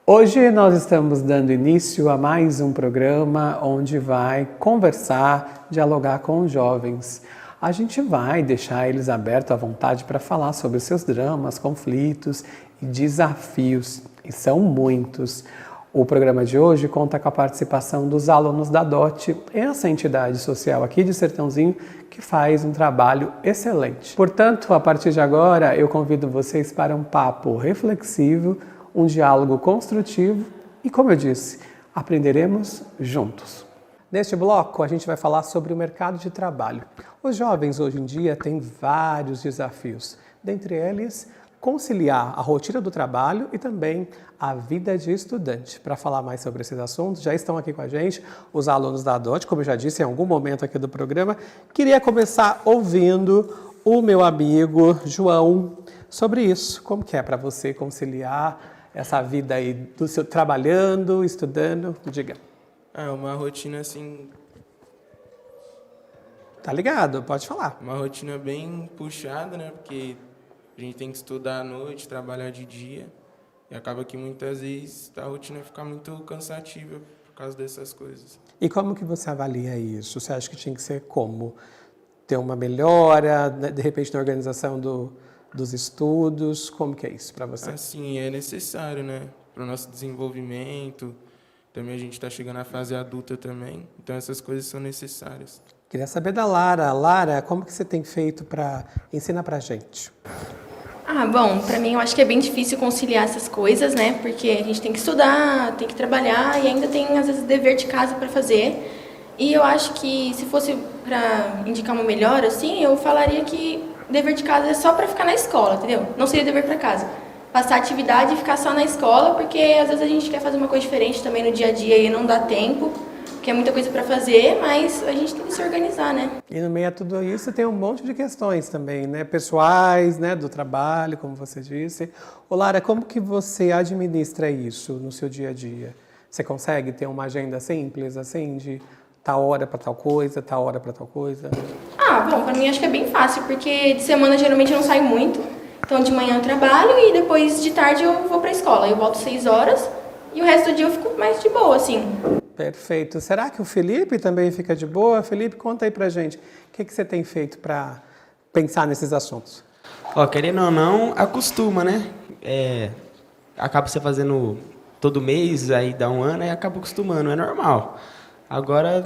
Hoje nós estamos dando início a mais um programa onde vai conversar, dialogar com os jovens. A gente vai deixar eles abertos à vontade para falar sobre os seus dramas, conflitos e desafios, e são muitos. O programa de hoje conta com a participação dos alunos da DOT, essa entidade social aqui de Sertãozinho que faz um trabalho excelente. Portanto, a partir de agora, eu convido vocês para um papo reflexivo, um diálogo construtivo e, como eu disse, aprenderemos juntos. Neste bloco, a gente vai falar sobre o mercado de trabalho. Os jovens hoje em dia têm vários desafios, dentre eles, conciliar a rotina do trabalho e também a vida de estudante. Para falar mais sobre esses assuntos, já estão aqui com a gente os alunos da DOT, como eu já disse em algum momento aqui do programa. Queria começar ouvindo o meu amigo João sobre isso. Como que é para você conciliar essa vida aí do seu trabalhando, estudando? Diga. É uma rotina assim, Tá ligado? Pode falar. uma rotina bem puxada, né? Porque a gente tem que estudar à noite, trabalhar de dia. E acaba que muitas vezes a rotina fica muito cansativa por causa dessas coisas. E como que você avalia isso? Você acha que tinha que ser como? Ter uma melhora, de repente, na organização dos estudos? Como que é isso para você? Assim, é necessário, né? Para o nosso desenvolvimento. Também a gente está chegando à fase adulta também. Então essas coisas são necessárias. Queria saber da Lara. Lara, como que você tem feito para ensinar para a gente? Bom, pra mim eu acho que é bem difícil conciliar essas coisas, né? Porque a gente tem que estudar, tem que trabalhar e ainda tem, às vezes, dever de casa pra fazer. E eu acho que se fosse pra indicar uma melhor, assim, eu falaria que dever de casa é só pra ficar na escola, entendeu? Não seria dever pra casa. Passar atividade e ficar só na escola, porque às vezes a gente quer fazer uma coisa diferente também no dia a dia e não dá tempo, porque é muita coisa pra fazer, mas a gente tem que se organizar, né? E no meio a tudo isso tem um monte de questões também, né? Pessoais, né? Do trabalho, como você disse. Ô Lara, como que você administra isso no seu dia a dia? Você consegue ter uma agenda simples, assim, de tal hora para tal coisa, tal hora para tal coisa? Bom, pra mim acho que é bem fácil, porque de semana geralmente eu não saio muito. Então de manhã eu trabalho e depois de tarde eu vou pra escola. Eu volto 6 horas e o resto do dia eu fico mais de boa, assim. Perfeito. Será que o Felipe também fica de boa? Felipe, conta aí pra gente. O que você tem feito para pensar nesses assuntos? Querendo ou não, acostuma, né? Acaba você fazendo todo mês, aí dá um ano e acaba acostumando, é normal. Agora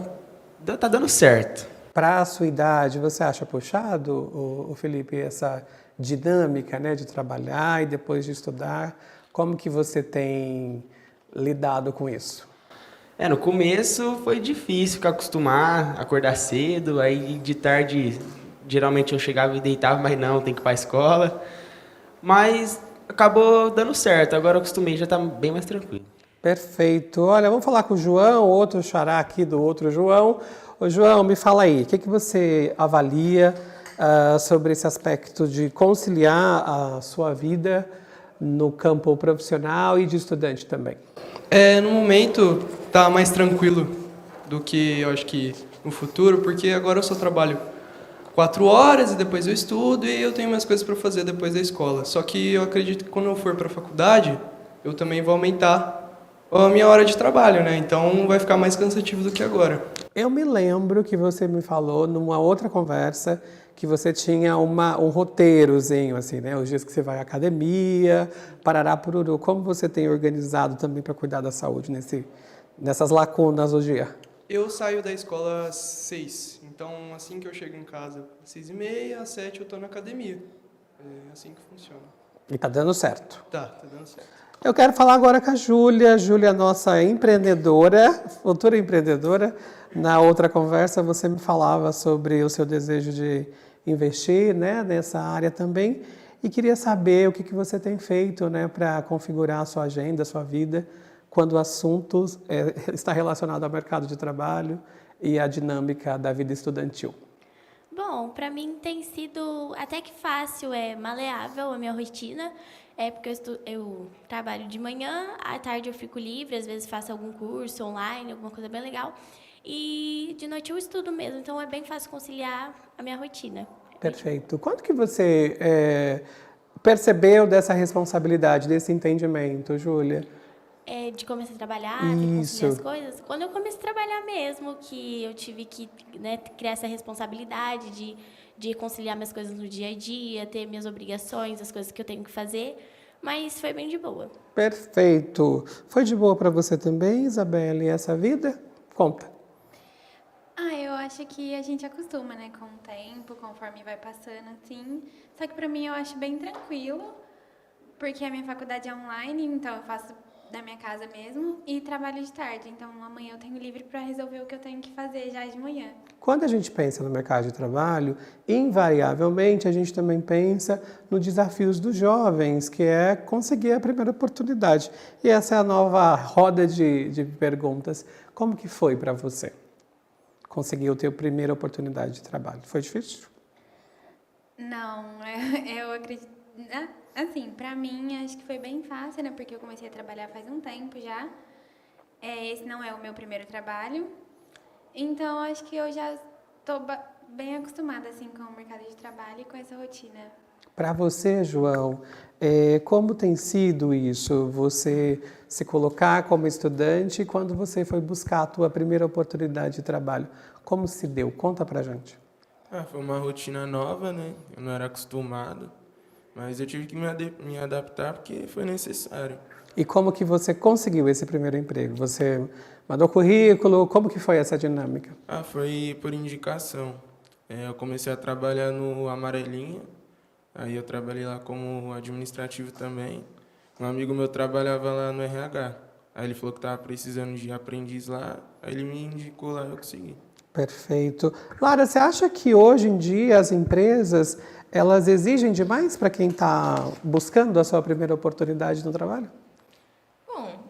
tá dando certo. Para a sua idade, você acha puxado, o Felipe, essa dinâmica, né, de trabalhar e depois de estudar? Como que você tem lidado com isso? No começo foi difícil ficar acostumar, acordar cedo, aí de tarde geralmente eu chegava e deitava, mas não, tem que ir para a escola. Mas acabou dando certo, agora eu acostumei, já está bem mais tranquilo. Perfeito. Olha, vamos falar com o João, outro xará aqui do outro João. Ô João, me fala aí, o que você avalia sobre esse aspecto de conciliar a sua vida no campo profissional e de estudante também? No momento tá mais tranquilo do que eu acho que no futuro, porque agora eu só trabalho 4 horas e depois eu estudo e eu tenho mais coisas para fazer depois da escola. Só que eu acredito que quando eu for para a faculdade, eu também vou aumentar a minha hora de trabalho, né? Então vai ficar mais cansativo do que agora. Eu me lembro que você me falou numa outra conversa que você tinha um roteirozinho, assim, né? Os dias que você vai à academia, parará, pururu. Como você tem organizado também para cuidar da saúde nessas lacunas do dia? Eu saio da escola às 6, então assim que eu chego em casa, às 6h30, às 7 eu tô na academia. É assim que funciona. E tá dando certo. Tá dando certo. Eu quero falar agora com a Júlia. Júlia, nossa empreendedora, futura empreendedora. Na outra conversa, você me falava sobre o seu desejo de investir, né, nessa área também. E queria saber o que você tem feito, né, para configurar a sua agenda, a sua vida, quando o assunto está relacionado ao mercado de trabalho e à dinâmica da vida estudantil. Bom, para mim tem sido até que fácil, maleável a minha rotina, porque eu trabalho de manhã, à tarde eu fico livre, às vezes faço algum curso online, alguma coisa bem legal, e de noite eu estudo mesmo, então é bem fácil conciliar a minha rotina. Perfeito. Quanto que você percebeu dessa responsabilidade, desse entendimento, Júlia? de começar a trabalhar, ter que conciliar as Isso. coisas, quando eu comecei a trabalhar mesmo, que eu tive que, né, criar essa responsabilidade de conciliar minhas coisas no dia a dia, ter minhas obrigações, as coisas que eu tenho que fazer, mas foi bem de boa. Perfeito. Foi de boa para você também, Isabelle, essa vida? Conta. Eu acho que a gente acostuma, né, com o tempo, conforme vai passando, assim. Só que pra mim eu acho bem tranquilo, porque a minha faculdade é online, então eu faço da minha casa mesmo e trabalho de tarde. Então amanhã eu tenho livre para resolver o que eu tenho que fazer já de manhã. Quando a gente pensa no mercado de trabalho, invariavelmente a gente também pensa nos desafios dos jovens, que é conseguir a primeira oportunidade. E essa é a nova roda de perguntas. Como que foi para você conseguir a tua primeira oportunidade de trabalho? Foi difícil? Não, eu acredito. Assim, pra mim, acho que foi bem fácil, né? Porque eu comecei a trabalhar faz um tempo já. Esse não é o meu primeiro trabalho. Então, acho que eu já estou bem acostumada, assim, com o mercado de trabalho e com essa rotina. Para você, João, como tem sido isso? Você se colocar como estudante quando você foi buscar a tua primeira oportunidade de trabalho. Como se deu? Conta pra gente. Foi uma rotina nova, né? Eu não era acostumado, mas eu tive que me adaptar porque foi necessário. E como que você conseguiu esse primeiro emprego? Você mandou currículo? Como que foi essa dinâmica? Foi por indicação. Eu comecei a trabalhar no Amarelinha, aí eu trabalhei lá como administrativo também. Um amigo meu trabalhava lá no RH, aí ele falou que estava precisando de aprendiz lá, aí ele me indicou lá e eu consegui. Perfeito. Lara, você acha que hoje em dia as empresas, elas exigem demais para quem está buscando a sua primeira oportunidade no trabalho? Bom,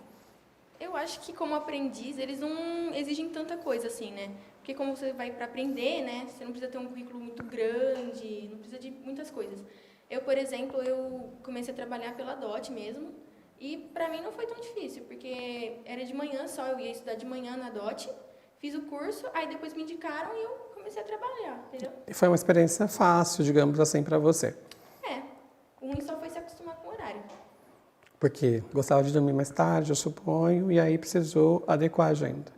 eu acho que como aprendiz, eles não exigem tanta coisa assim, né? Porque como você vai para aprender, né? Você não precisa ter um currículo muito grande, não precisa de muitas coisas. Eu, por exemplo, eu comecei a trabalhar pela DOT mesmo, e para mim não foi tão difícil, porque era de manhã só, eu ia estudar de manhã na DOT, fiz o curso, aí depois me indicaram e eu comecei a trabalhar, entendeu? E foi uma experiência fácil, digamos assim, para você. O ruim só foi se acostumar com o horário. Porque gostava de dormir mais tarde, eu suponho, e aí precisou adequar a agenda.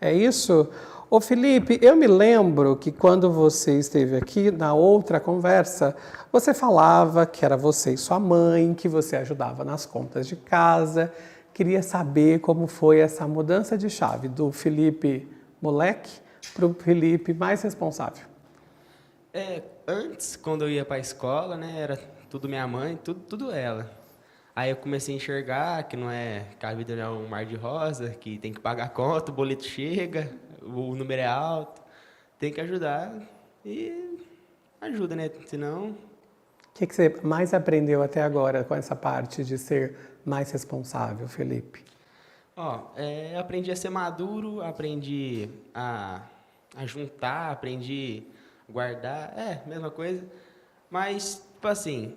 É isso? Ô Felipe, eu me lembro que quando você esteve aqui na outra conversa, você falava que era você e sua mãe, que você ajudava nas contas de casa. Queria saber como foi essa mudança de chave do Felipe moleque para o Felipe mais responsável. Antes, quando eu ia para a escola, né, era tudo minha mãe, tudo ela. Aí eu comecei a enxergar que não é, que a vida não é um mar de rosa, que tem que pagar a conta, o boleto chega, o número é alto, tem que ajudar e ajuda, né? Senão... O que você mais aprendeu até agora com essa parte de ser mais responsável, Felipe? Aprendi a ser maduro, aprendi a juntar, aprendi a guardar, mesma coisa. Mas, tipo assim,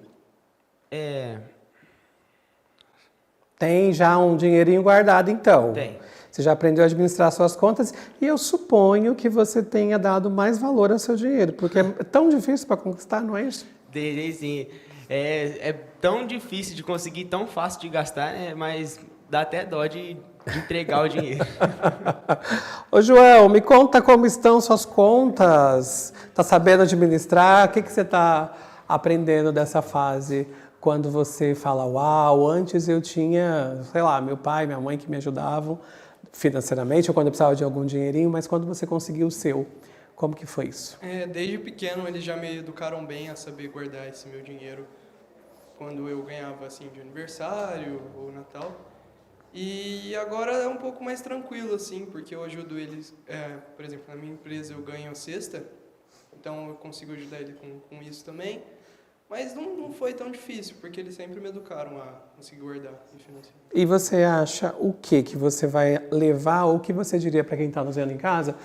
Tem já um dinheirinho guardado, então? Tem. Você já aprendeu a administrar suas contas e eu suponho que você tenha dado mais valor ao seu dinheiro, porque é tão difícil para conquistar, não é isso? Sim. É tão difícil de conseguir, tão fácil de gastar, né? Mas dá até dó de entregar o dinheiro. Ô João, me conta como estão suas contas. Tá sabendo administrar? O que você está aprendendo dessa fase? Quando você fala, uau, antes eu tinha, sei lá, meu pai, minha mãe que me ajudavam financeiramente, ou quando eu precisava de algum dinheirinho, mas quando você conseguiu o seu, como que foi isso? Desde pequeno eles já me educaram bem a saber guardar esse meu dinheiro quando eu ganhava assim de aniversário ou Natal. E agora é um pouco mais tranquilo assim, porque eu ajudo eles, por exemplo, na minha empresa eu ganho a cesta, então eu consigo ajudar ele com isso também. Mas não foi tão difícil, porque eles sempre me educaram a conseguir guardar e financiar. E você acha o que você vai levar, ou o que você diria para quem está nos vendo em casa,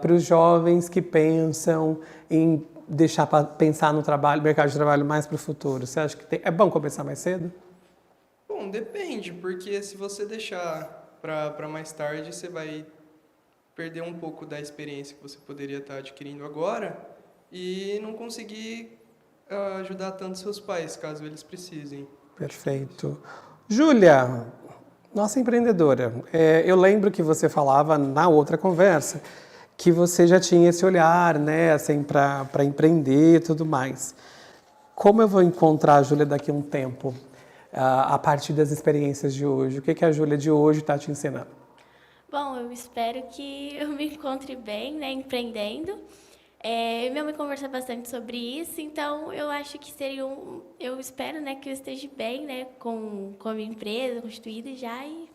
para os jovens que pensam em deixar para pensar no mercado de trabalho mais para o futuro? Você acha que é bom começar mais cedo? Bom, depende, porque se você deixar para mais tarde, você vai perder um pouco da experiência que você poderia estar adquirindo agora e não conseguir ajudar tanto seus pais, caso eles precisem. Perfeito. Júlia, Nossa empreendedora, eu lembro que você falava na outra conversa que você já tinha esse olhar, né, assim, para empreender e tudo mais. Como eu vou encontrar a Júlia daqui a um tempo, a partir das experiências de hoje? O que a Júlia de hoje está te ensinando? Bom, eu espero que eu me encontre bem, né, empreendendo. Minha mãe conversa bastante sobre isso, então eu acho que seria eu espero, né, que eu esteja bem, né, com a minha empresa constituída já e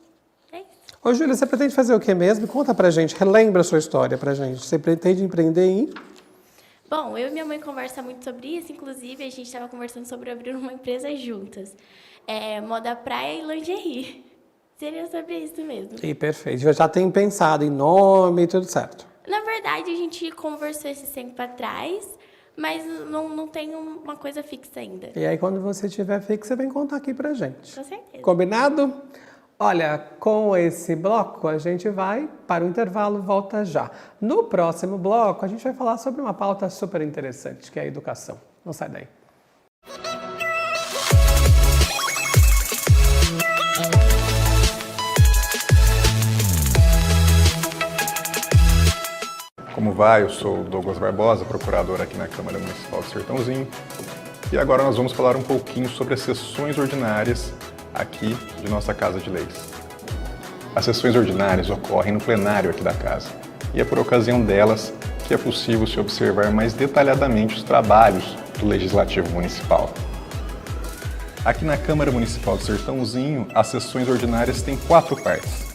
é isso. Ô, Júlia, você pretende fazer o que mesmo? Conta pra gente, relembra a sua história pra gente. Você pretende empreender em... Bom, eu e minha mãe conversam muito sobre isso, inclusive a gente estava conversando sobre abrir uma empresa juntas. Moda praia e lingerie. Seria sobre isso mesmo. E perfeito. Já tem pensado em nome e tudo certo. Na verdade, a gente conversou esse tempo atrás, mas não tem uma coisa fixa ainda. E aí, quando você tiver fixo, você vem contar aqui pra gente. Com certeza. Combinado? Olha, com esse bloco, a gente vai para o intervalo, volta já. No próximo bloco, a gente vai falar sobre uma pauta super interessante, que é a educação. Não sai daí. Como vai? Eu sou o Douglas Barbosa, procurador aqui na Câmara Municipal de Sertãozinho. E agora nós vamos falar um pouquinho sobre as sessões ordinárias aqui de nossa Casa de Leis. As sessões ordinárias ocorrem no plenário aqui da Casa. E é por ocasião delas que é possível se observar mais detalhadamente os trabalhos do Legislativo Municipal. Aqui na Câmara Municipal de Sertãozinho, as sessões ordinárias têm 4 partes.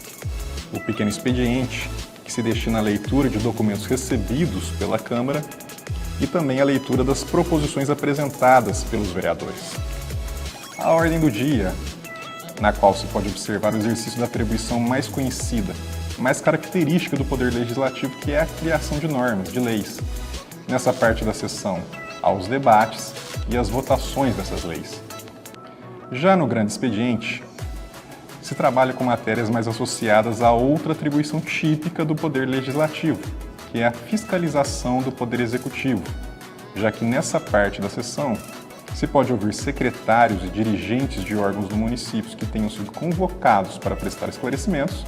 O pequeno expediente, que se destina à leitura de documentos recebidos pela Câmara e também à leitura das proposições apresentadas pelos vereadores. A ordem do dia, na qual se pode observar o exercício da atribuição mais conhecida, mais característica do Poder Legislativo, que é a criação de normas, de leis. Nessa parte da sessão, há os debates e as votações dessas leis. Já no grande expediente, se trabalha com matérias mais associadas a outra atribuição típica do Poder Legislativo, que é a fiscalização do Poder Executivo, já que nessa parte da sessão se pode ouvir secretários e dirigentes de órgãos do município que tenham sido convocados para prestar esclarecimentos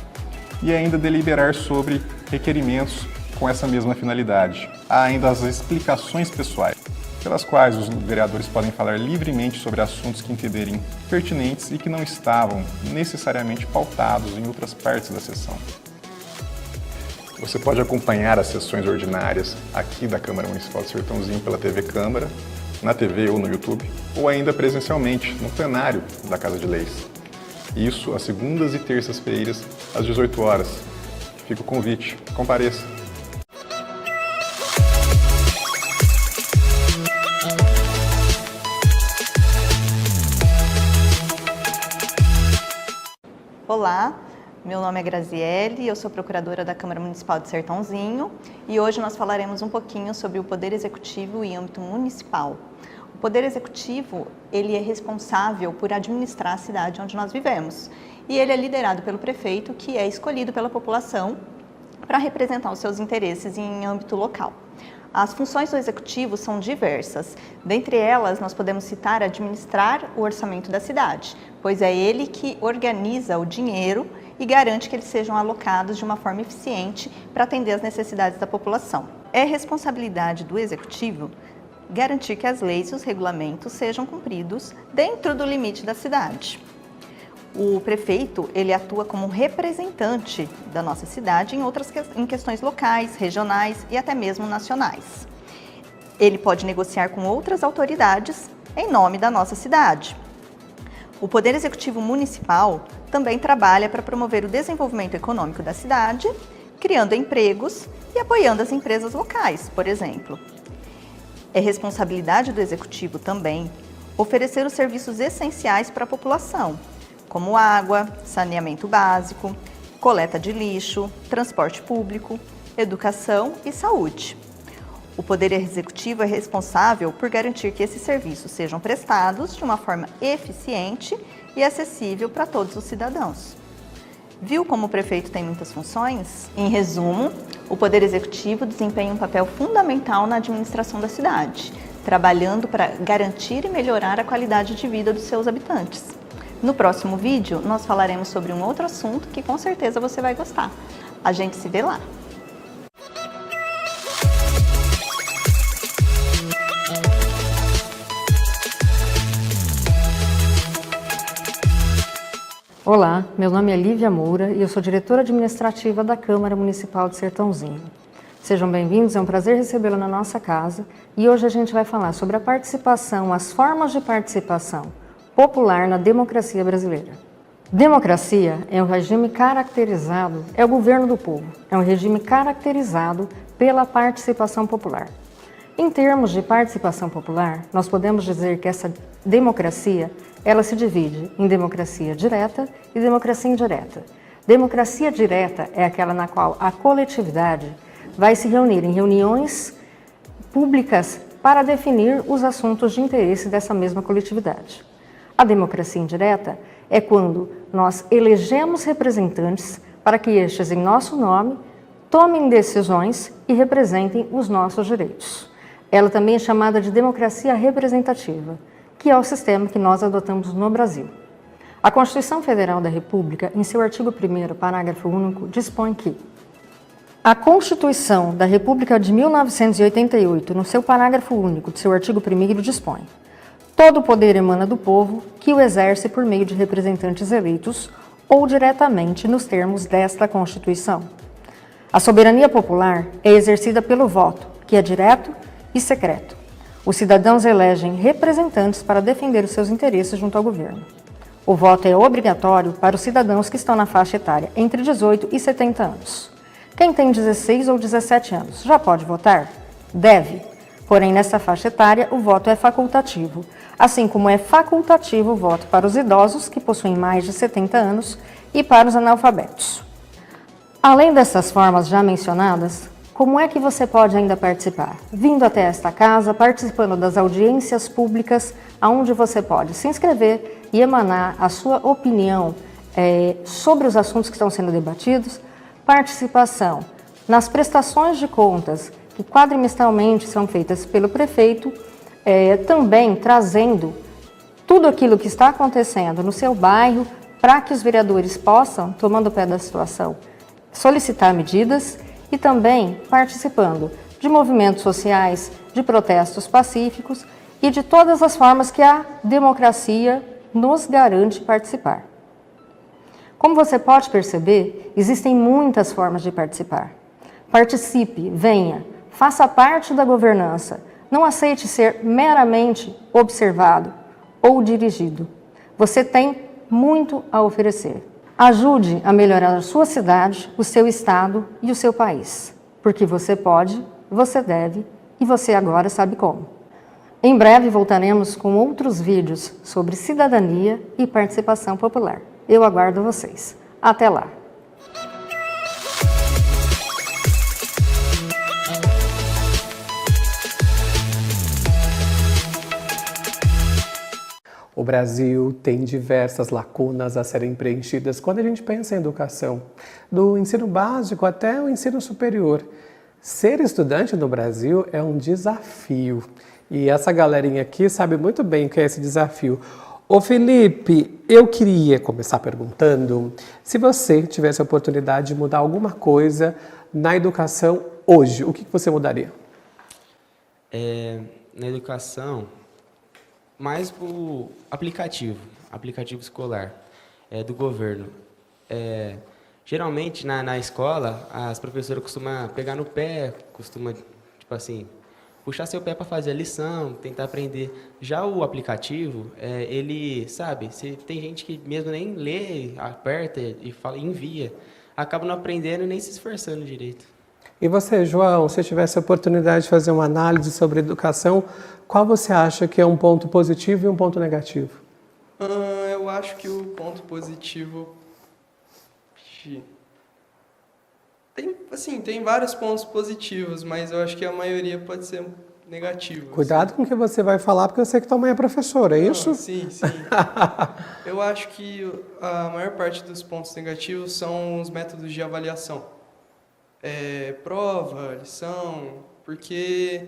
e ainda deliberar sobre requerimentos com essa mesma finalidade. Há ainda as explicações pessoais, pelas quais os vereadores podem falar livremente sobre assuntos que entenderem pertinentes e que não estavam necessariamente pautados em outras partes da sessão. Você pode acompanhar as sessões ordinárias aqui da Câmara Municipal de Sertãozinho pela TV Câmara, na TV ou no YouTube, ou ainda presencialmente no plenário da Casa de Leis. Isso às segundas e terças-feiras, às 18 horas. Fica o convite, compareça. Olá, meu nome é Graziele, eu sou procuradora da Câmara Municipal de Sertãozinho e hoje nós falaremos um pouquinho sobre o Poder Executivo em âmbito municipal. O Poder Executivo, ele é responsável por administrar a cidade onde nós vivemos e ele é liderado pelo prefeito, que é escolhido pela população para representar os seus interesses em âmbito local. As funções do Executivo são diversas. Dentre elas, nós podemos citar administrar o orçamento da cidade, pois é ele que organiza o dinheiro e garante que eles sejam alocados de uma forma eficiente para atender às necessidades da população. É responsabilidade do Executivo garantir que as leis e os regulamentos sejam cumpridos dentro do limite da cidade. O prefeito, ele atua como representante da nossa cidade em questões locais, regionais e até mesmo nacionais. Ele pode negociar com outras autoridades em nome da nossa cidade. O Poder Executivo Municipal também trabalha para promover o desenvolvimento econômico da cidade, criando empregos e apoiando as empresas locais, por exemplo. É responsabilidade do Executivo também oferecer os serviços essenciais para a população, como água, saneamento básico, coleta de lixo, transporte público, educação e saúde. O Poder Executivo é responsável por garantir que esses serviços sejam prestados de uma forma eficiente e acessível para todos os cidadãos. Viu como o prefeito tem muitas funções? Em resumo, o Poder Executivo desempenha um papel fundamental na administração da cidade, trabalhando para garantir e melhorar a qualidade de vida dos seus habitantes. No próximo vídeo, nós falaremos sobre um outro assunto que com certeza você vai gostar. A gente se vê lá! Olá, meu nome é Lívia Moura e eu sou diretora administrativa da Câmara Municipal de Sertãozinho. Sejam bem-vindos, é um prazer recebê-lo na nossa casa e hoje a gente vai falar sobre a participação, as formas de participação popular na democracia brasileira. Democracia é um regime caracterizado, é o governo do povo, é um regime caracterizado pela participação popular. Em termos de participação popular, nós podemos dizer que essa democracia, ela se divide em democracia direta e democracia indireta. Democracia direta é aquela na qual a coletividade vai se reunir em reuniões públicas para definir os assuntos de interesse dessa mesma coletividade. A democracia indireta é quando nós elegemos representantes para que estes, em nosso nome, tomem decisões e representem os nossos direitos. Ela também é chamada de democracia representativa, que é o sistema que nós adotamos no Brasil. A Constituição Federal da República, em seu artigo 1º, parágrafo único, dispõe que a Constituição da República de 1988, no seu parágrafo único de seu artigo 1º, dispõe: todo o poder emana do povo, que o exerce por meio de representantes eleitos ou diretamente nos termos desta Constituição. A soberania popular é exercida pelo voto, que é direto e secreto. Os cidadãos elegem representantes para defender os seus interesses junto ao governo. O voto é obrigatório para os cidadãos que estão na faixa etária entre 18 e 70 anos. Quem tem 16 ou 17 anos já pode votar? Deve. Porém, nessa faixa etária, o voto é facultativo, assim como é facultativo o voto para os idosos, que possuem mais de 70 anos, e para os analfabetos. Além dessas formas já mencionadas, como é que você pode ainda participar? Vindo até esta casa, participando das audiências públicas, onde você pode se inscrever e emanar a sua opinião sobre os assuntos que estão sendo debatidos, participação nas prestações de contas que quadrimestralmente são feitas pelo prefeito, também trazendo tudo aquilo que está acontecendo no seu bairro para que os vereadores possam, tomando o pé da situação, solicitar medidas e também participando de movimentos sociais, de protestos pacíficos e de todas as formas que a democracia nos garante participar. Como você pode perceber, existem muitas formas de participar. Participe, venha, faça parte da governança. Não aceite ser meramente observado ou dirigido. Você tem muito a oferecer. Ajude a melhorar a sua cidade, o seu estado e o seu país. Porque você pode, você deve e você agora sabe como. Em breve voltaremos com outros vídeos sobre cidadania e participação popular. Eu aguardo vocês. Até lá! O Brasil tem diversas lacunas a serem preenchidas quando a gente pensa em educação, do ensino básico até o ensino superior. Ser estudante no Brasil é um desafio e essa galerinha aqui sabe muito bem o que é esse desafio. Ô Felipe, eu queria começar perguntando se você tivesse a oportunidade de mudar alguma coisa na educação hoje, o que você mudaria? Na educação, mais para o aplicativo escolar do governo. Geralmente, na escola, as professoras costumam pegar no pé, costumam, tipo assim, puxar seu pé para fazer a lição, tentar aprender. Já o aplicativo, ele, sabe, se tem gente que mesmo nem lê, aperta e fala, envia, acaba não aprendendo e nem se esforçando direito. E você, João, se tivesse a oportunidade de fazer uma análise sobre educação, qual você acha que é um ponto positivo e um ponto negativo? Eu acho que o ponto positivo... Tem vários pontos positivos, mas eu acho que a maioria pode ser negativa. Cuidado com o que você vai falar, porque eu sei que tua mãe é professora, é isso? Sim. Eu acho que a maior parte dos pontos negativos são os métodos de avaliação. Prova, lição, porque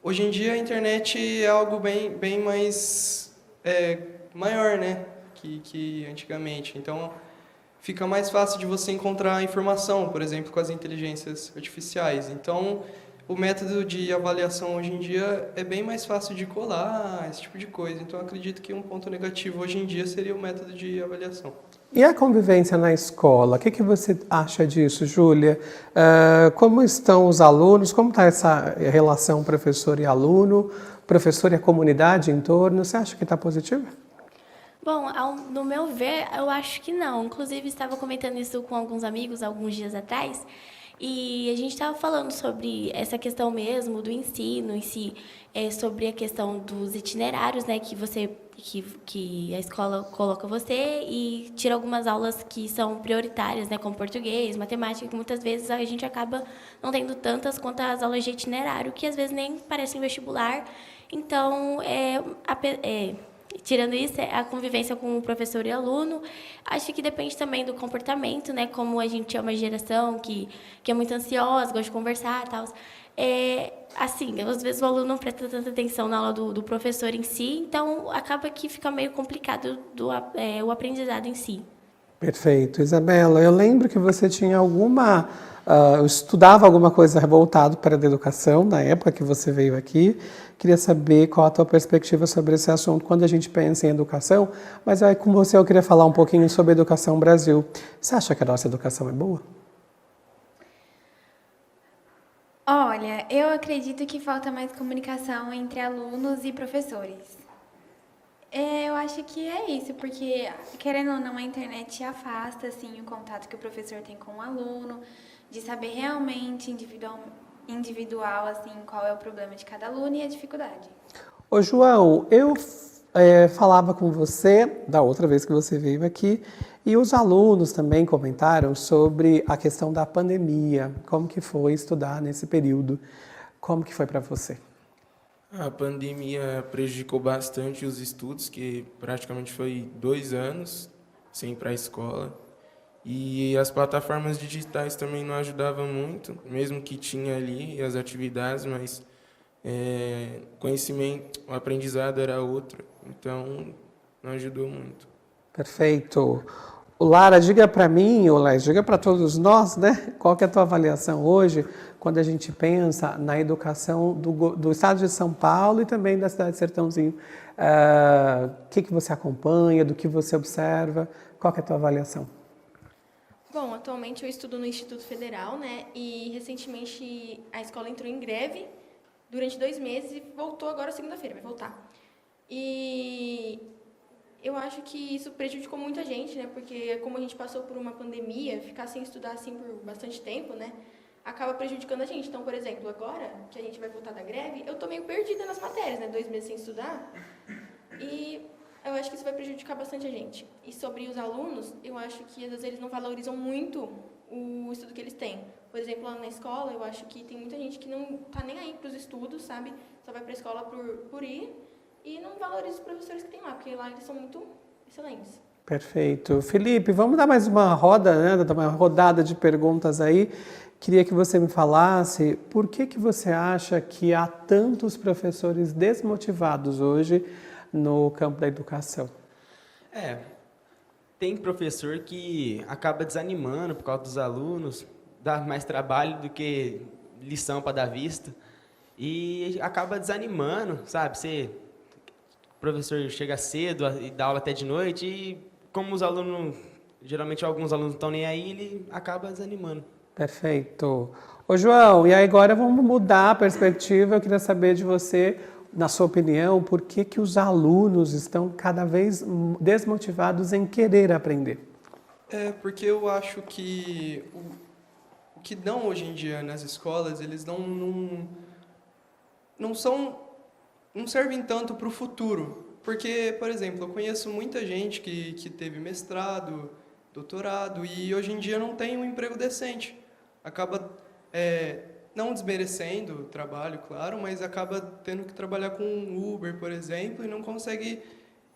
hoje em dia a internet é algo bem mais maior, né? que antigamente. Então, fica mais fácil de você encontrar informação, por exemplo, com as inteligências artificiais. Então, o método de avaliação hoje em dia é bem mais fácil de colar, esse tipo de coisa. Então, eu acredito que um ponto negativo hoje em dia seria o método de avaliação. E a convivência na escola? O que você acha disso, Júlia? Como estão os alunos? Como está essa relação professor e aluno? Professor e a comunidade em torno? Você acha que está positiva? Bom, no meu ver, eu acho que não. Inclusive, estava comentando isso com alguns amigos alguns dias atrás, e a gente estava falando sobre essa questão mesmo do ensino em si, sobre a questão dos itinerários, né, que a escola coloca você e tira algumas aulas que são prioritárias, né, como português, matemática, que muitas vezes a gente acaba não tendo tantas quanto as aulas de itinerário, que às vezes nem parecem vestibular. Então, tirando isso, a convivência com o professor e aluno, acho que depende também do comportamento, né? Como a gente é uma geração que é muito ansiosa, gosta de conversar e tal. Assim, às vezes o aluno não presta tanta atenção na aula do professor em si, então acaba que fica meio complicado o aprendizado em si. Perfeito. Isabela, eu lembro que você tinha estudava alguma coisa voltado para a educação na época que você veio aqui. Queria saber qual a tua perspectiva sobre esse assunto quando a gente pensa em educação, mas aí com você eu queria falar um pouquinho sobre a educação Brasil. Você acha que a nossa educação é boa? Olha, eu acredito que falta mais comunicação entre alunos e professores. Eu acho que é isso, porque, querendo ou não, a internet afasta assim, o contato que o professor tem com o aluno, de saber realmente, individual, assim, qual é o problema de cada aluno e a dificuldade. Ô João, eu falava com você da outra vez que você veio aqui e os alunos também comentaram sobre a questão da pandemia, como que foi estudar nesse período, como que foi para você? A pandemia prejudicou bastante os estudos, que praticamente foi 2 anos sem ir para a escola. E as plataformas digitais também não ajudavam muito, mesmo que tinha ali as atividades, mas conhecimento, o aprendizado era outro, então não ajudou muito. Perfeito. Lara, diga para mim, Olés, diga para todos nós, né? Qual que é a tua avaliação hoje, quando a gente pensa na educação do estado de São Paulo e também da cidade de Sertãozinho? O que você acompanha, do que você observa? Qual que é a tua avaliação? Bom, atualmente eu estudo no Instituto Federal, né? E recentemente a escola entrou em greve durante 2 meses e voltou agora segunda-feira, vai voltar. E eu acho que isso prejudicou muita gente, né? Porque como a gente passou por uma pandemia, ficar sem estudar assim por bastante tempo, né? Acaba prejudicando a gente. Então, por exemplo, agora que a gente vai voltar da greve, eu tô meio perdida nas matérias, né? 2 meses sem estudar. E eu acho que isso vai prejudicar bastante a gente. E sobre os alunos, eu acho que às vezes eles não valorizam muito o estudo que eles têm. Por exemplo, lá na escola, eu acho que tem muita gente que não tá nem aí para os estudos, sabe? Só vai para a escola por ir e não valoriza os professores que tem lá, porque lá eles são muito excelentes. Perfeito. Felipe, vamos dar mais uma roda, né? Dar uma rodada de perguntas aí. Queria que você me falasse por que você acha que há tantos professores desmotivados hoje no campo da educação? Tem professor que acaba desanimando por causa dos alunos, dá mais trabalho do que lição para dar vista, e acaba desanimando, sabe? O professor chega cedo e dá aula até de noite, e como os alunos, geralmente alguns alunos não estão nem aí, ele acaba desanimando. Perfeito. Ô João, e aí agora vamos mudar a perspectiva, eu queria saber de você, na sua opinião, por que os alunos estão cada vez desmotivados em querer aprender? Porque eu acho que o que dão hoje em dia nas escolas, eles não servem tanto para o futuro. Porque, por exemplo, eu conheço muita gente que teve mestrado, doutorado, e hoje em dia não tem um emprego decente. Acaba não desmerecendo o trabalho, claro, mas acaba tendo que trabalhar com Uber, por exemplo, e não consegue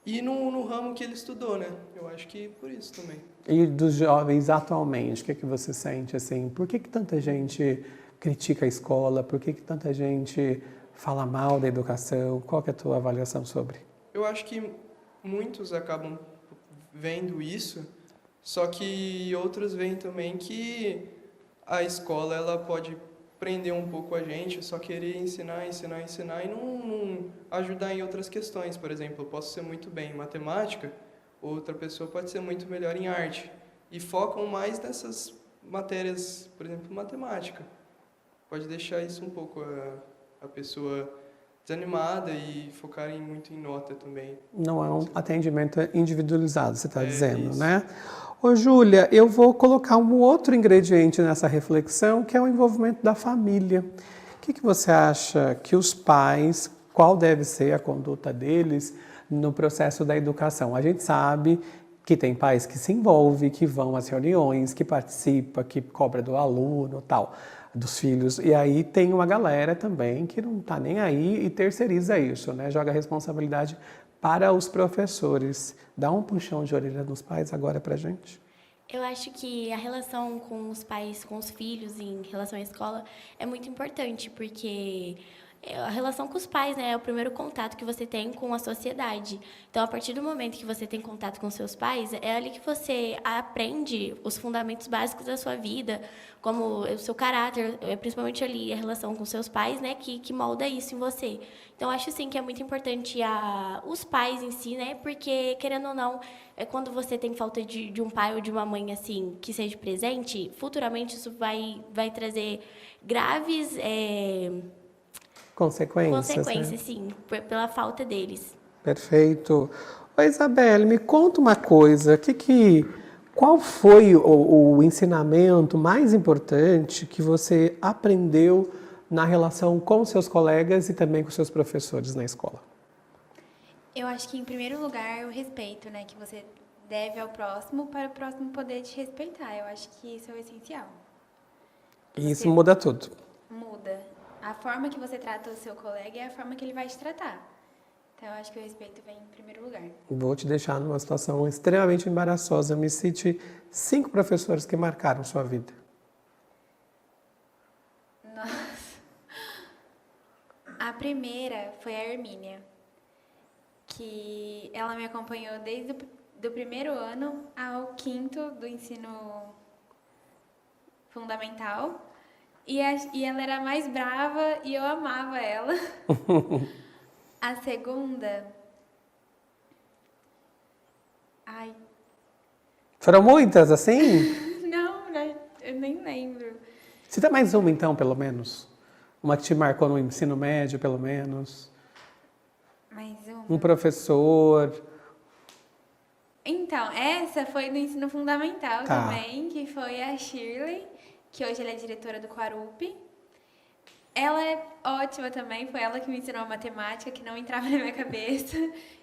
ir no ramo que ele estudou, né? Eu acho que por isso também. E dos jovens atualmente, o que você sente assim? Por que tanta gente critica a escola? Por que tanta gente fala mal da educação? Qual que é a tua avaliação sobre? Eu acho que muitos acabam vendo isso, só que outros veem também que a escola ela pode prender um pouco a gente, só querer ensinar e não ajudar em outras questões. Por exemplo, eu posso ser muito bem em matemática, outra pessoa pode ser muito melhor em arte. E focam mais nessas matérias, por exemplo, matemática. Pode deixar isso um pouco a pessoa desanimada e focarem muito em nota também. Não é um atendimento individualizado, você está dizendo, isso. né? Ô, Júlia, eu vou colocar um outro ingrediente nessa reflexão, que é o envolvimento da família. O que você acha que os pais, qual deve ser a conduta deles no processo da educação? A gente sabe que tem pais que se envolvem, que vão às reuniões, que participa, que cobra do aluno, tal, dos filhos. E aí tem uma galera também que não está nem aí e terceiriza isso, né? Joga a responsabilidade para os professores. Dá um puxão de orelha nos pais agora pra gente. Eu acho que a relação com os pais, com os filhos, em relação à escola, é muito importante, porque a relação com os pais, né, é o primeiro contato que você tem com a sociedade. Então, a partir do momento que você tem contato com seus pais, é ali que você aprende os fundamentos básicos da sua vida, como o seu caráter, principalmente ali a relação com seus pais, né, que molda isso em você. Então, acho sim que é muito importante os pais em si, né, porque, querendo ou não, quando você tem falta de um pai ou de uma mãe, assim, que seja presente, futuramente isso vai trazer graves Consequências, né? sim, pela falta deles. Perfeito. Ô, Isabelle, me conta uma coisa, qual foi o ensinamento mais importante que você aprendeu na relação com seus colegas e também com seus professores na escola? Eu acho que, em primeiro lugar, o respeito, né? Que você deve ao próximo para o próximo poder te respeitar. Eu acho que isso é o essencial. E isso muda tudo. Muda. A forma que você trata o seu colega é a forma que ele vai te tratar. Então, eu acho que o respeito vem em primeiro lugar. Vou te deixar numa situação extremamente embaraçosa. Me cite 5 professores que marcaram sua vida. Nossa. A primeira foi a Hermínia, que ela me acompanhou desde do primeiro ano ao 5º do ensino fundamental. E ela era a mais brava e eu amava ela. A segunda... Ai... Foram muitas, assim? Não, né? Eu nem lembro. Cita mais uma, então, pelo menos. Uma que te marcou no ensino médio, pelo menos. Mais uma? Um professor. Então, essa foi no ensino fundamental Tá. também, que foi a Shirley, que hoje ela é diretora do Quarupi. Ela é ótima também, foi ela que me ensinou matemática, que não entrava na minha cabeça.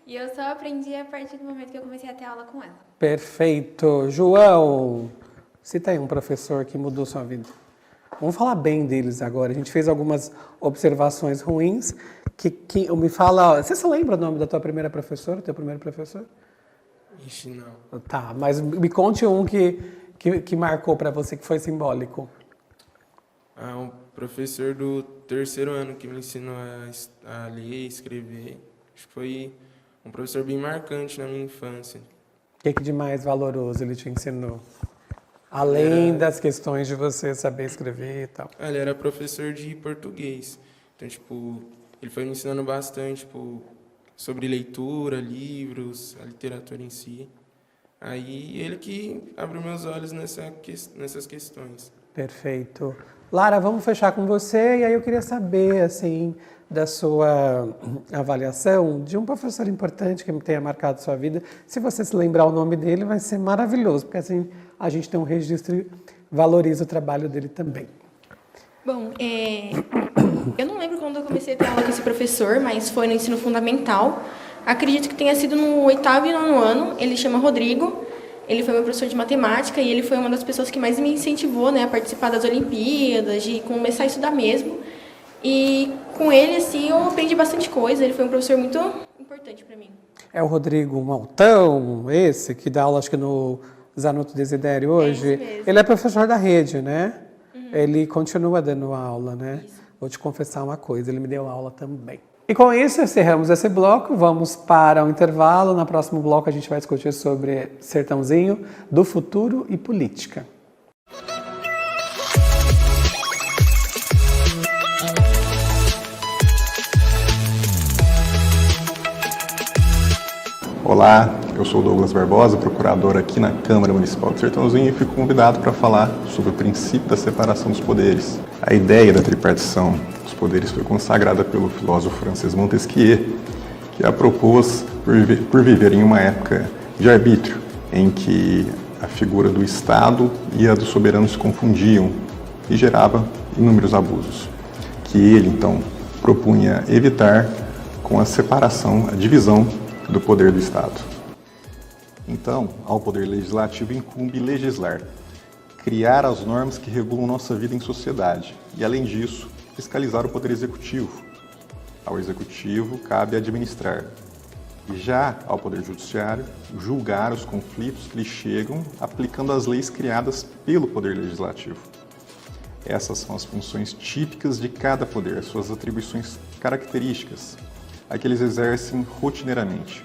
E eu só aprendi a partir do momento que eu comecei a ter aula com ela. Perfeito. João, cita aí um professor que mudou sua vida. Vamos falar bem deles agora. A gente fez algumas observações ruins. Que me fala... Você se lembra o nome da tua primeira professora, teu primeiro professor? Ixi, não. Tá, mas me conte um que marcou para você, que foi simbólico. Um professor do 3º ano que me ensinou a ler e escrever. Acho que foi um professor bem marcante na minha infância. O que de mais valoroso ele te ensinou? Além das questões de você saber escrever e tal. Ele era professor de português. Então, tipo, ele foi me ensinando bastante, tipo, sobre leitura, livros, a literatura em si. Aí ele que abriu meus olhos nessas questões. Perfeito. Lara, vamos fechar com você. E aí eu queria saber, assim, da sua avaliação de um professor importante que tenha marcado sua vida. Se você se lembrar o nome dele, vai ser maravilhoso, porque assim a gente tem um registro e valoriza o trabalho dele também. Bom, eu não lembro quando eu comecei a ter aula com esse professor, mas foi no ensino fundamental. Acredito que tenha sido no 8º e 9º ano. Ele chama Rodrigo. Ele foi meu professor de matemática e ele foi uma das pessoas que mais me incentivou, né, a participar das Olimpíadas, de começar a estudar mesmo. E com ele, assim, eu aprendi bastante coisa. Ele foi um professor muito importante para mim. É o Rodrigo Maltão, esse, que dá aula, acho que no Zanuto Desidério hoje. É esse mesmo. Ele é professor da rede, né? Ele continua dando aula, né? Isso. Vou te confessar uma coisa, ele me deu aula também. E com isso encerramos esse bloco, vamos para o intervalo. No próximo bloco a gente vai discutir sobre Sertãozinho, do futuro e política. Olá, eu sou Douglas Barbosa, procurador aqui na Câmara Municipal de Sertãozinho e fui convidado para falar sobre o princípio da separação dos poderes. A ideia da tripartição dos poderes foi consagrada pelo filósofo francês Montesquieu, que a propôs por viver em uma época de arbítrio, em que a figura do Estado e a do soberano se confundiam e gerava inúmeros abusos, que ele, então, propunha evitar com a separação, a divisão do poder do Estado. Então, ao poder legislativo incumbe legislar, criar as normas que regulam nossa vida em sociedade e, além disso, fiscalizar o poder executivo. Ao executivo cabe administrar. E já ao poder judiciário, julgar os conflitos que lhe chegam aplicando as leis criadas pelo poder legislativo. Essas são as funções típicas de cada poder, as suas atribuições características, a que eles exercem rotineiramente.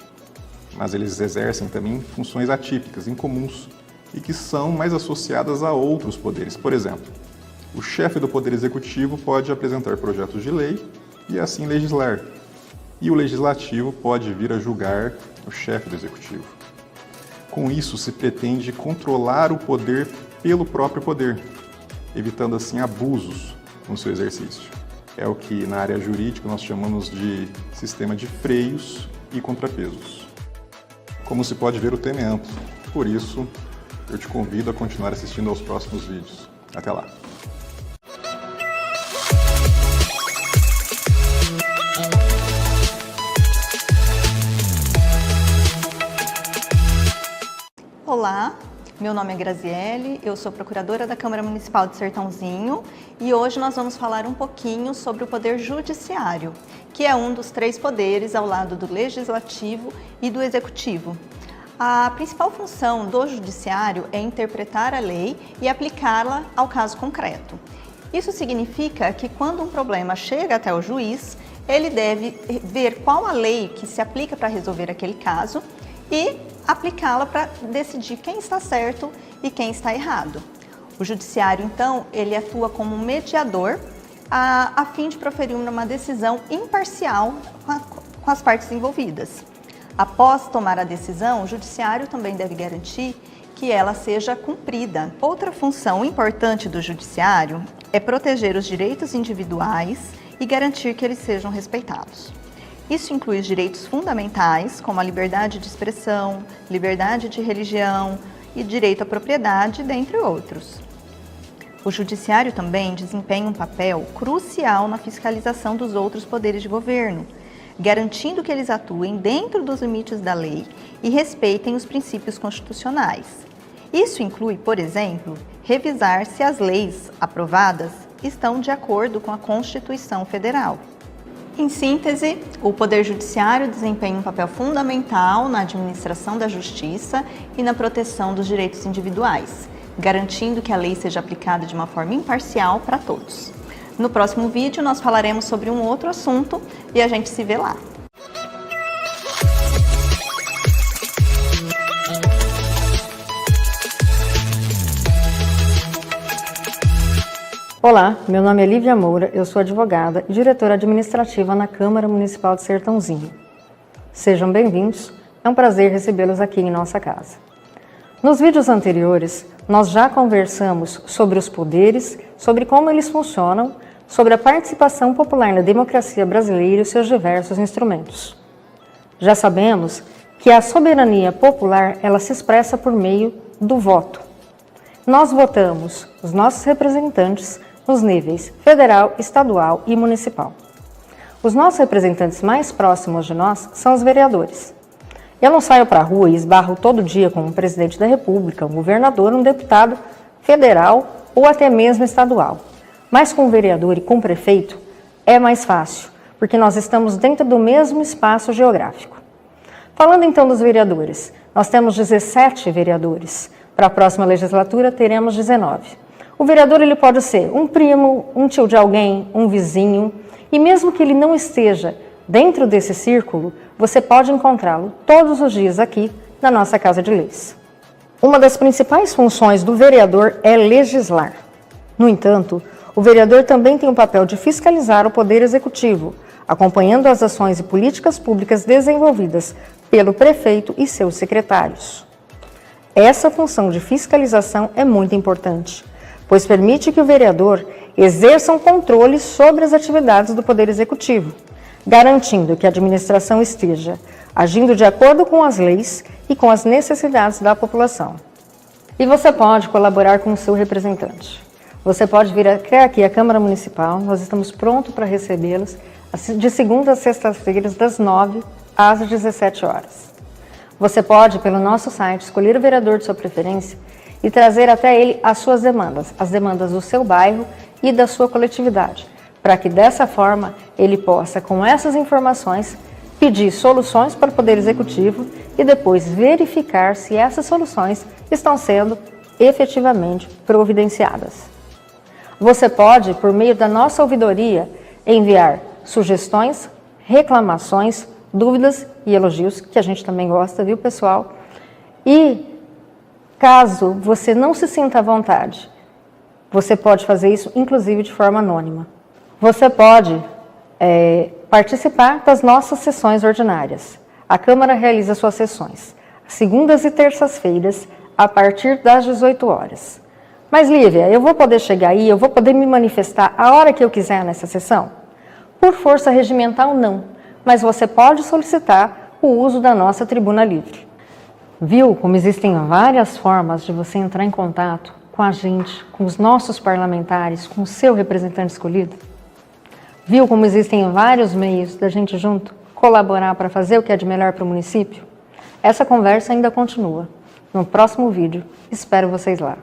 Mas eles exercem também funções atípicas, incomuns, e que são mais associadas a outros poderes. Por exemplo, o chefe do Poder Executivo pode apresentar projetos de lei e assim legislar. E o Legislativo pode vir a julgar o chefe do Executivo. Com isso, se pretende controlar o poder pelo próprio poder, evitando assim abusos no seu exercício. É o que na área jurídica nós chamamos de sistema de freios e contrapesos. Como se pode ver, o tema é amplo, por isso eu te convido a continuar assistindo aos próximos vídeos. Até lá! Olá, meu nome é Graziele, eu sou procuradora da Câmara Municipal de Sertãozinho e hoje nós vamos falar um pouquinho sobre o Poder Judiciário, que é um dos 3 poderes ao lado do Legislativo e do Executivo. A principal função do Judiciário é interpretar a lei e aplicá-la ao caso concreto. Isso significa que quando um problema chega até o juiz, ele deve ver qual a lei que se aplica para resolver aquele caso e aplicá-la para decidir quem está certo e quem está errado. O Judiciário, então, ele atua como mediador a fim de proferir uma decisão imparcial com as partes envolvidas. Após tomar a decisão, o Judiciário também deve garantir que ela seja cumprida. Outra função importante do Judiciário é proteger os direitos individuais e garantir que eles sejam respeitados. Isso inclui os direitos fundamentais, como a liberdade de expressão, liberdade de religião e direito à propriedade, dentre outros. O Judiciário também desempenha um papel crucial na fiscalização dos outros poderes de governo, garantindo que eles atuem dentro dos limites da lei e respeitem os princípios constitucionais. Isso inclui, por exemplo, revisar se as leis aprovadas estão de acordo com a Constituição Federal. Em síntese, o Poder Judiciário desempenha um papel fundamental na administração da justiça e na proteção dos direitos individuais, garantindo que a lei seja aplicada de uma forma imparcial para todos. No próximo vídeo, nós falaremos sobre um outro assunto e a gente se vê lá. Olá, meu nome é Lívia Moura, eu sou advogada e diretora administrativa na Câmara Municipal de Sertãozinho. Sejam bem-vindos, é um prazer recebê-los aqui em nossa casa. Nos vídeos anteriores, nós já conversamos sobre os poderes, sobre como eles funcionam, sobre a participação popular na democracia brasileira e seus diversos instrumentos. Já sabemos que a soberania popular ela se expressa por meio do voto. Nós votamos os nossos representantes nos níveis federal, estadual e municipal. Os nossos representantes mais próximos de nós são os vereadores. Eu não saio para a rua e esbarro todo dia com um presidente da República, um governador, um deputado federal ou até mesmo estadual. Mas com o vereador e com o prefeito é mais fácil, porque nós estamos dentro do mesmo espaço geográfico. Falando então dos vereadores, nós temos 17 vereadores. Para a próxima legislatura teremos 19. O vereador ele pode ser um primo, um tio de alguém, um vizinho, e mesmo que ele não esteja Dentro desse círculo, você pode encontrá-lo todos os dias aqui na nossa Casa de Leis. Uma das principais funções do vereador é legislar. No entanto, o vereador também tem o papel de fiscalizar o Poder Executivo, acompanhando as ações e políticas públicas desenvolvidas pelo prefeito e seus secretários. Essa função de fiscalização é muito importante, pois permite que o vereador exerça um controle sobre as atividades do Poder Executivo, garantindo que a administração esteja agindo de acordo com as leis e com as necessidades da população. E você pode colaborar com o seu representante. Você pode vir até aqui à Câmara Municipal, nós estamos prontos para recebê-los de segunda a sexta-feira, das 9 às 17 horas. Você pode, pelo nosso site, escolher o vereador de sua preferência e trazer até ele as suas demandas, as demandas do seu bairro e da sua coletividade, para que dessa forma ele possa, com essas informações, pedir soluções para o Poder Executivo e depois verificar se essas soluções estão sendo efetivamente providenciadas. Você pode, por meio da nossa ouvidoria, enviar sugestões, reclamações, dúvidas e elogios, que a gente também gosta, viu, pessoal? E, caso você não se sinta à vontade, você pode fazer isso, inclusive, de forma anônima. Você pode participar das nossas sessões ordinárias. A Câmara realiza suas sessões segundas e terças-feiras, a partir das 18 horas. Mas, Lívia, eu vou poder chegar aí, eu vou poder me manifestar a hora que eu quiser nessa sessão? Por força regimental, não. Mas você pode solicitar o uso da nossa tribuna livre. Viu como existem várias formas de você entrar em contato com a gente, com os nossos parlamentares, com o seu representante escolhido? Viu como existem vários meios da gente junto colaborar para fazer o que é de melhor para o município? Essa conversa ainda continua. No próximo vídeo, espero vocês lá.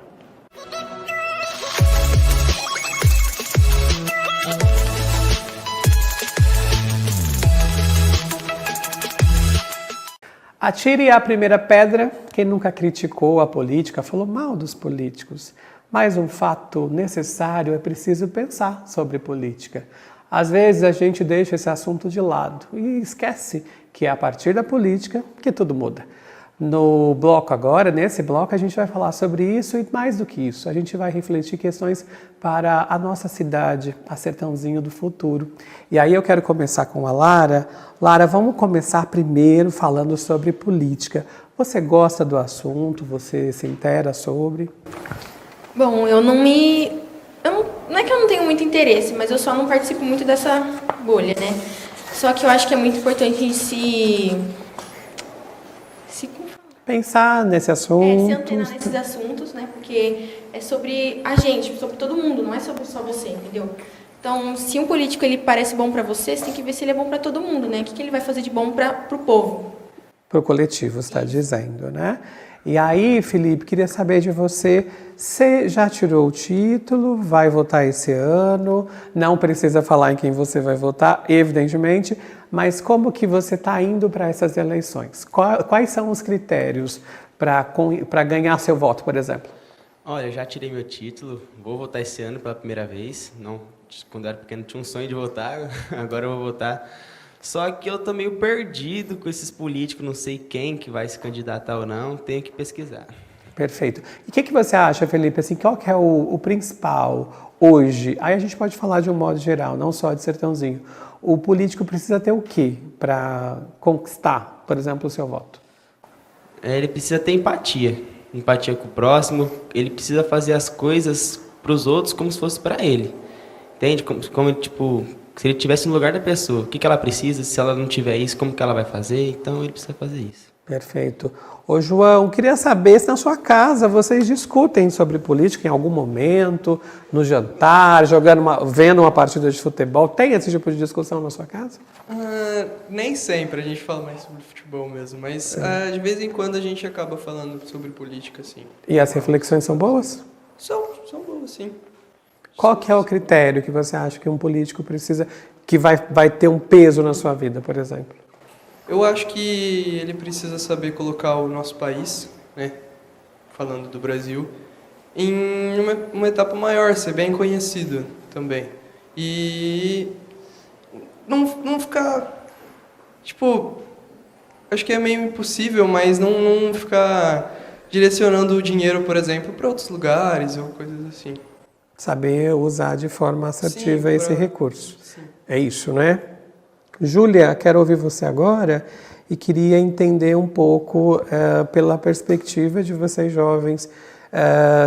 Atire a primeira pedra quem nunca criticou a política, falou mal dos políticos. Mas um fato necessário é preciso pensar sobre política. Às vezes a gente deixa esse assunto de lado e esquece que é a partir da política que tudo muda. No bloco agora, nesse bloco, a gente vai falar sobre isso e mais do que isso. A gente vai refletir questões para a nossa cidade, a Sertãozinho do futuro. E aí eu quero começar com a Lara. Lara, vamos começar primeiro falando sobre política. Você gosta do assunto? Você se inteira sobre? Bom, não é que eu não tenho muito interesse, mas eu só não participo muito dessa bolha, né? Só que eu acho que é muito importante a gente pensar nesse assunto. Se antenar nesses assuntos, né? Porque é sobre a gente, sobre todo mundo, não é sobre só você, entendeu? Então, se um político ele parece bom para você, você tem que ver se ele é bom para todo mundo, né? O que ele vai fazer de bom para o povo? Para o coletivo, você está dizendo, né? E aí, Felipe, queria saber de você, você já tirou o título, vai votar esse ano, não precisa falar em quem você vai votar, evidentemente, mas como que você está indo para essas eleições? Quais são os critérios para ganhar seu voto, por exemplo? Olha, eu já tirei meu título, vou votar esse ano pela primeira vez, não, quando eu era pequeno tinha um sonho de votar, agora eu vou votar. Só que eu tô meio perdido com esses políticos, não sei quem que vai se candidatar ou não, tenho que pesquisar. Perfeito. E o que você acha, Felipe, assim, qual que é o principal hoje? Aí a gente pode falar de um modo geral, não só de Sertãozinho. O político precisa ter o quê para conquistar, por exemplo, o seu voto? Ele precisa ter empatia com o próximo, ele precisa fazer as coisas para os outros como se fosse para ele. Entende? Como tipo... Se ele estivesse no lugar da pessoa, o que ela precisa, se ela não tiver isso, como que ela vai fazer? Então, ele precisa fazer isso. Perfeito. Ô, João, queria saber se na sua casa vocês discutem sobre política em algum momento, no jantar, vendo uma partida de futebol. Tem esse tipo de discussão na sua casa? Nem sempre a gente fala mais sobre futebol mesmo, mas de vez em quando a gente acaba falando sobre política, sim. E as reflexões são boas? São boas, sim. Qual que é o critério que você acha que um político precisa, que vai ter um peso na sua vida, por exemplo? Eu acho que ele precisa saber colocar o nosso país, né, falando do Brasil, em uma etapa maior, ser bem conhecido também. E não ficar tipo, acho que é meio impossível, mas não ficar direcionando o dinheiro, por exemplo, para outros lugares ou coisas assim. Saber usar de forma assertiva Sim, esse recurso. Sim. É isso, né? Júlia, quero ouvir você agora e queria entender um pouco pela perspectiva de vocês jovens,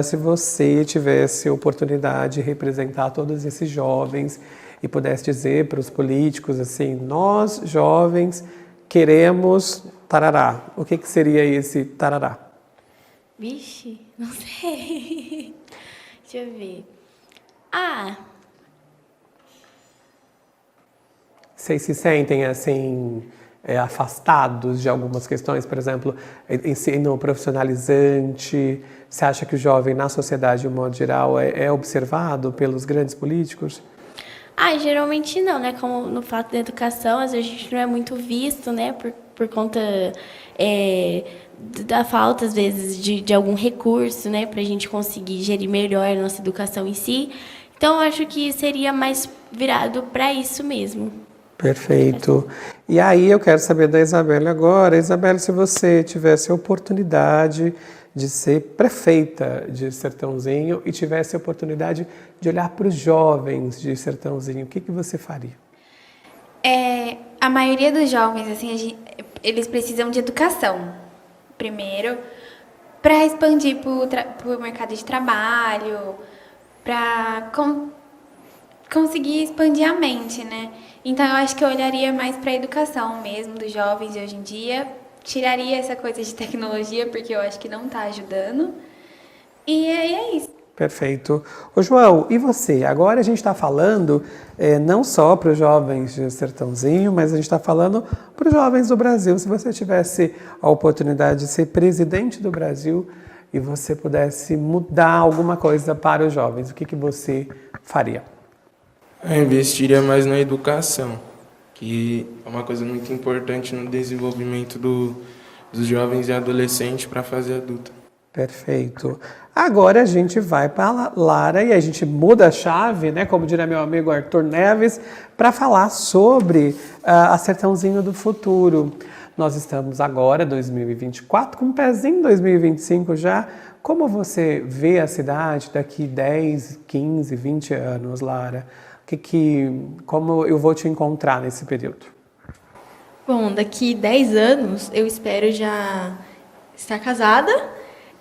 se você tivesse oportunidade de representar todos esses jovens e pudesse dizer para os políticos assim, nós jovens queremos tarará. O que seria esse tarará? Vixe, não sei. Deixa eu ver. Vocês se sentem assim afastados de algumas questões, por exemplo, ensino profissionalizante? Você acha que o jovem na sociedade, de um modo geral, é observado pelos grandes políticos? Geralmente não, né? Como no fato da educação, às vezes a gente não é muito visto, né? Por conta da falta, às vezes, de algum recurso, né? Para a gente conseguir gerir melhor a nossa educação em si. Então, eu acho que seria mais virado para isso mesmo. Perfeito. E aí eu quero saber da Isabela agora. Isabela, se você tivesse a oportunidade de ser prefeita de Sertãozinho e tivesse a oportunidade de olhar para os jovens de Sertãozinho, o que você faria? A maioria dos jovens, assim, eles precisam de educação, primeiro, para expandir para o mercado de trabalho, para conseguir expandir a mente, né? Então, eu acho que eu olharia mais para a educação mesmo dos jovens de hoje em dia, tiraria essa coisa de tecnologia, porque eu acho que não está ajudando, e é isso. Perfeito. Ô João, e você? Agora a gente está falando não só para os jovens de Sertãozinho, mas a gente está falando para os jovens do Brasil. Se você tivesse a oportunidade de ser presidente do Brasil e você pudesse mudar alguma coisa para os jovens, o que você faria? Eu investiria mais na educação, que é uma coisa muito importante no desenvolvimento dos jovens e adolescentes para a fase adulta. Perfeito. Agora a gente vai para a Lara e a gente muda a chave, né, como diria meu amigo Arthur Neves, para falar sobre a Sertãozinho do futuro. Nós estamos agora, 2024, com um pezinho em 2025 já. Como você vê a cidade daqui 10, 15, 20 anos, Lara? Como eu vou te encontrar nesse período? Bom, daqui 10 anos eu espero já estar casada,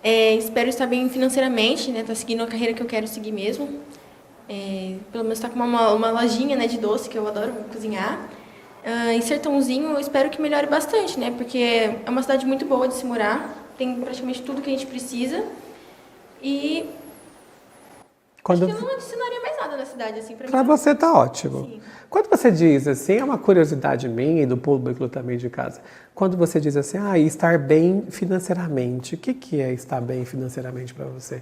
espero estar bem financeiramente, né? Estar seguindo a carreira que eu quero seguir mesmo. Pelo menos estar com uma lojinha, né, de doce, que eu adoro cozinhar. Em Sertãozinho eu espero que melhore bastante, né? Porque é uma cidade muito boa de se morar, tem praticamente tudo que a gente precisa. E acho que eu não adicionaria mais nada na cidade, assim, para mim. Para você tá ótimo. Sim. Quando você diz assim, é uma curiosidade minha e do público também de casa, quando você diz assim, estar bem financeiramente, o que é estar bem financeiramente para você?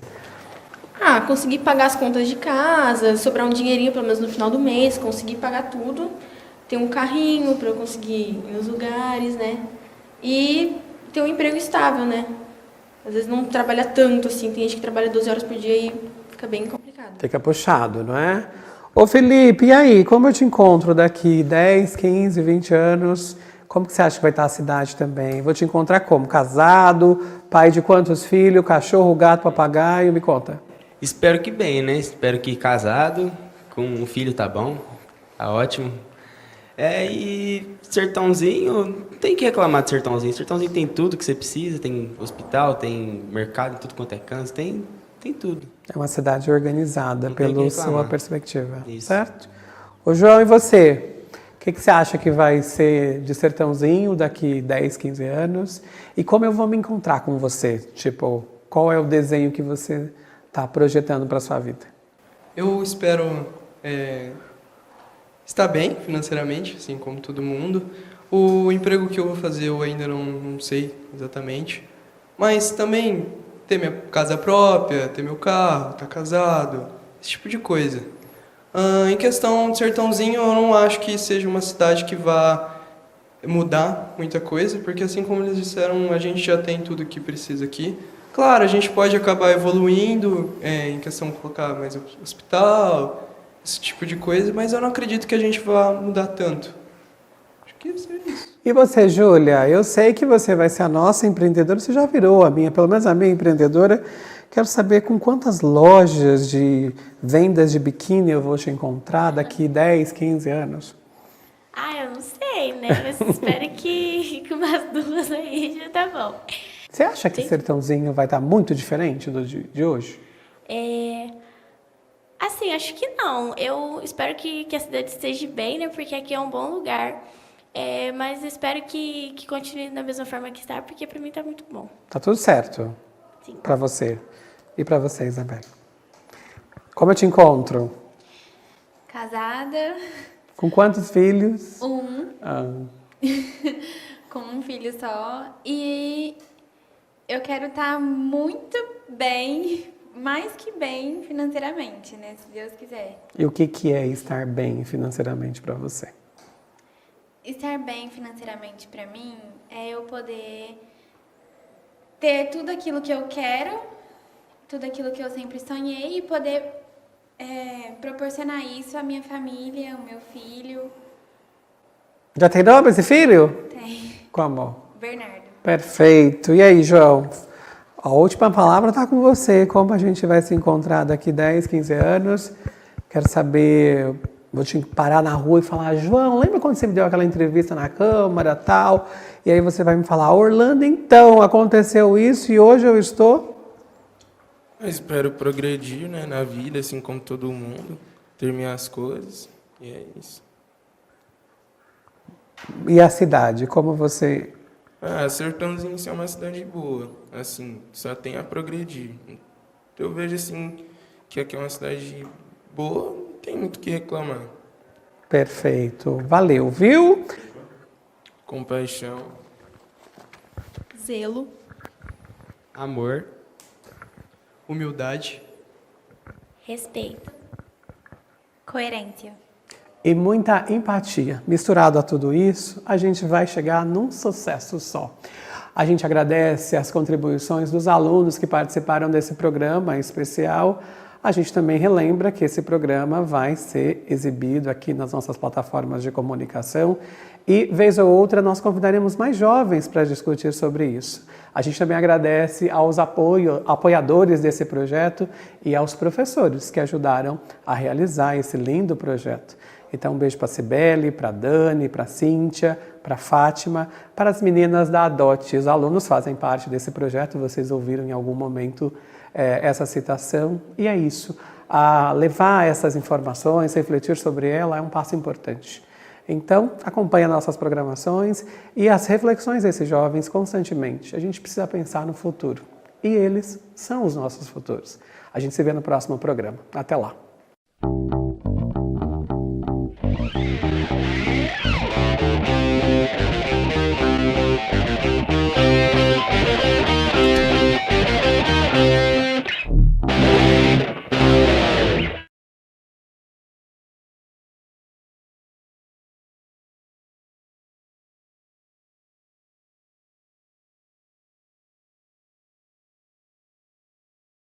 Conseguir pagar as contas de casa, sobrar um dinheirinho pelo menos no final do mês, conseguir pagar tudo, ter um carrinho para eu conseguir ir nos lugares, né? E ter um emprego estável, né? Às vezes não trabalha tanto assim, tem gente que trabalha 12 horas por dia e fica bem complicado. Fica puxado, não é? Ô Felipe, e aí, como eu te encontro daqui 10, 15, 20 anos? Como que você acha que vai estar a cidade também? Vou te encontrar como? Casado, pai de quantos filhos, cachorro, gato, papagaio? Me conta. Espero que bem, né? Espero que casado, com um filho tá bom, tá ótimo. E Sertãozinho, não tem que reclamar de Sertãozinho. Sertãozinho tem tudo que você precisa, tem hospital, tem mercado, tudo quanto é canto, tem tudo. É uma cidade organizada, pela sua perspectiva, Isso. certo? Ô João, e você? O que você acha que vai ser de Sertãozinho daqui 10, 15 anos? E como eu vou me encontrar com você? Tipo, qual é o desenho que você está projetando para a sua vida? Eu espero estar bem financeiramente, assim como todo mundo. O emprego que eu vou fazer eu ainda não sei exatamente. Mas também ter minha casa própria, ter meu carro, estar casado, esse tipo de coisa. Em questão de Sertãozinho, eu não acho que seja uma cidade que vá mudar muita coisa, porque assim como eles disseram, a gente já tem tudo que precisa aqui. Claro, a gente pode acabar evoluindo em questão de colocar mais hospital, esse tipo de coisa, mas eu não acredito que a gente vá mudar tanto. Acho que seria isso. E você, Júlia? Eu sei que você vai ser a nossa empreendedora, você já virou a minha, pelo menos a minha empreendedora. Quero saber com quantas lojas de vendas de biquíni eu vou te encontrar daqui 10, 15 anos. Eu não sei, né? Mas espero que com umas 2 aí já tá bom. Você acha que Sertãozinho vai estar muito diferente do de hoje? Assim, acho que não. Eu espero que a cidade esteja bem, né? Porque aqui é um bom lugar. Mas espero que continue da mesma forma que está, porque para mim tá muito bom. Tá tudo certo? Sim. Para você. E para você, Isabela? Como eu te encontro? Casada. Com quantos filhos? Com um filho só. E eu quero estar muito bem, mais que bem financeiramente, né? Se Deus quiser. E o que é estar bem financeiramente para você? Estar bem financeiramente para mim é eu poder ter tudo aquilo que eu quero, tudo aquilo que eu sempre sonhei e poder proporcionar isso à minha família, ao meu filho. Já tem nome esse filho? Tem. Como? Bernardo. Perfeito. E aí, João? A última palavra está com você. Como a gente vai se encontrar daqui 10, 15 anos? Quero saber... Vou te parar na rua e falar, João, lembra quando você me deu aquela entrevista na Câmara, tal? E aí você vai me falar, Orlando, então, aconteceu isso e hoje eu estou... Eu espero progredir, né, na vida, assim como todo mundo, ter minhas coisas, e é isso. E a cidade, como você... Sertãozinho é uma cidade boa, assim, só tem a progredir. Eu vejo, assim, que aqui é uma cidade boa, não tem muito o que reclamar. Perfeito. Valeu, viu? Compaixão. Zelo. Amor. Humildade. Respeito. Coerência. E muita empatia. Misturado a tudo isso, a gente vai chegar num sucesso só. A gente agradece as contribuições dos alunos que participaram desse programa especial. A gente também relembra que esse programa vai ser exibido aqui nas nossas plataformas de comunicação e, vez ou outra, nós convidaremos mais jovens para discutir sobre isso. A gente também agradece aos apoiadores desse projeto e aos professores que ajudaram a realizar esse lindo projeto. Então, um beijo para a Cibele, para a Dani, para a Cíntia, para a Fátima, para as meninas da ADOT. Os alunos fazem parte desse projeto, vocês ouviram em algum momento essa citação. E é isso. Levar essas informações, refletir sobre ela é um passo importante. Então, acompanhe nossas programações e as reflexões desses jovens constantemente. A gente precisa pensar no futuro. E eles são os nossos futuros. A gente se vê no próximo programa. Até lá.